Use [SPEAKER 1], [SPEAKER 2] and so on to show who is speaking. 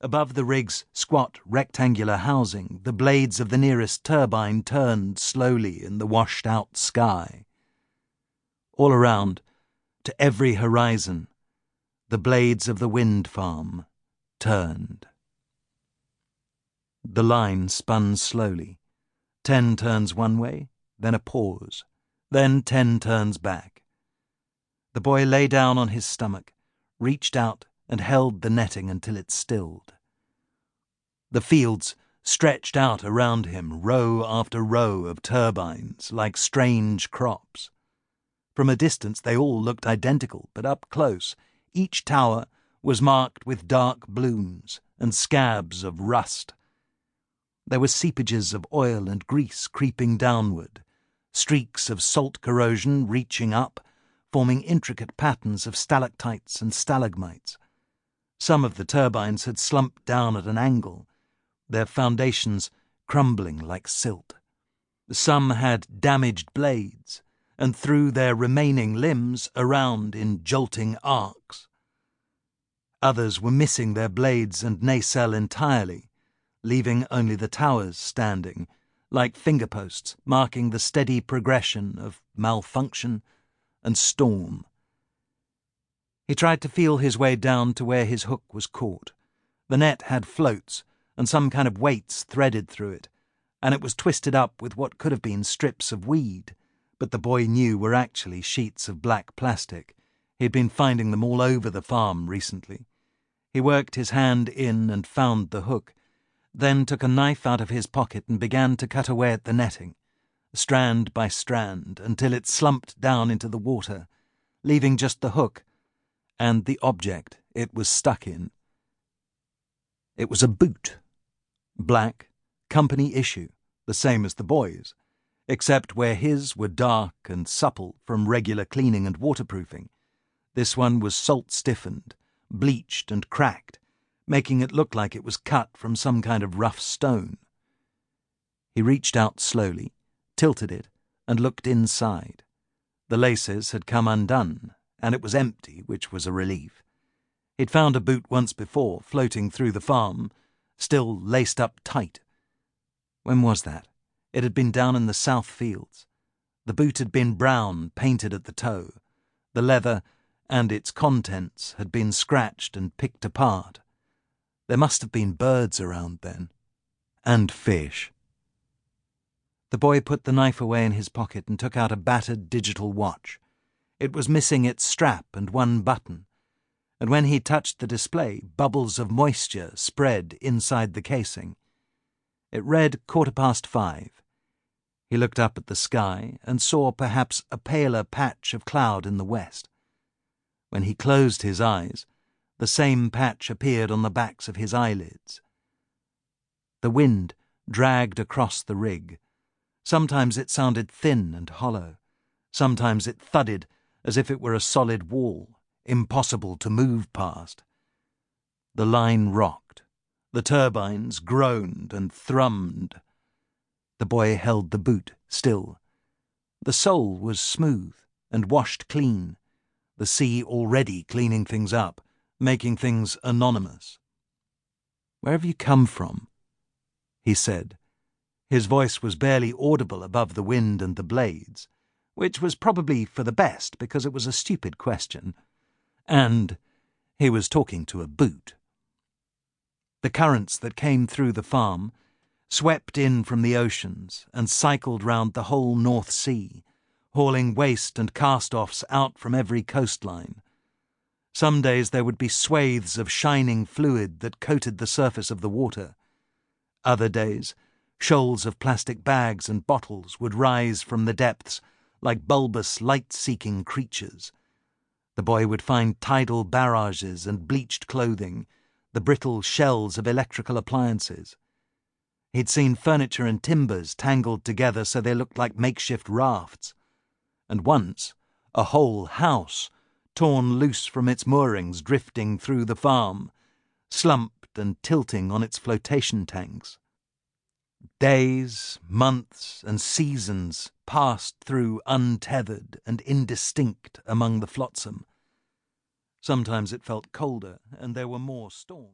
[SPEAKER 1] Above the rig's squat rectangular housing, the blades of the nearest turbine turned slowly in the washed-out sky. All around, to every horizon, the blades of the wind farm turned. The line spun slowly. 10 turns one way, then a pause, then 10 turns back. The boy lay down on his stomach, reached out and held the netting until it stilled. The fields stretched out around him, row after row of turbines, like strange crops. From a distance they all looked identical, but up close, each tower was marked with dark blooms and scabs of rust. There were seepages of oil and grease creeping downward, streaks of salt corrosion reaching up, forming intricate patterns of stalactites and stalagmites. Some of the turbines had slumped down at an angle, their foundations crumbling like silt. Some had damaged blades, and threw their remaining limbs around in jolting arcs. Others were missing their blades and nacelle entirely, leaving only the towers standing, like fingerposts marking the steady progression of malfunction and storm. He tried to feel his way down to where his hook was caught. The net had floats and some kind of weights threaded through it, and it was twisted up with what could have been strips of weed, but the boy knew were actually sheets of black plastic. He'd been finding them all over the farm recently. He worked his hand in and found the hook, then took a knife out of his pocket and began to cut away at the netting, strand by strand, until it slumped down into the water, leaving just the hook and the object it was stuck in. It was a boot. Black, company issue, the same as the boy's, except where his were dark and supple from regular cleaning and waterproofing. This one was salt-stiffened, bleached and cracked, making it look like it was cut from some kind of rough stone. He reached out slowly, tilted it, and looked inside. The laces had come undone, and it was empty, which was a relief. He'd found a boot once before, floating through the farm, still laced up tight. When was that? It had been down in the south fields. The boot had been brown, painted at the toe. The leather and its contents had been scratched and picked apart. There must have been birds around then. And fish. The boy put the knife away in his pocket and took out a battered digital watch. It was missing its strap and one button, and when he touched the display, bubbles of moisture spread inside the casing. It read 5:15. He looked up at the sky and saw perhaps a paler patch of cloud in the west. When he closed his eyes, the same patch appeared on the backs of his eyelids. The wind dragged across the rig. Sometimes it sounded thin and hollow. Sometimes it thudded as if it were a solid wall, impossible to move past. The line rocked. The turbines groaned and thrummed. The boy held the boot still. The sole was smooth and washed clean, the sea already cleaning things up, making things anonymous. "Where have you come from?" he said. His voice was barely audible above the wind and the blades, which was probably for the best because it was a stupid question. And he was talking to a boot. The currents that came through the farm swept in from the oceans and cycled round the whole North Sea, hauling waste and cast-offs out from every coastline. Some days there would be swathes of shining fluid that coated the surface of the water. Other days, shoals of plastic bags and bottles would rise from the depths like bulbous, light-seeking creatures. The boy would find tidal barrages and bleached clothing, the brittle shells of electrical appliances. He'd seen furniture and timbers tangled together so they looked like makeshift rafts. And once, a whole house, torn loose from its moorings drifting through the farm, slumped and tilting on its flotation tanks. Days, months, and seasons passed through untethered and indistinct among the flotsam. Sometimes it felt colder, and there were more storms.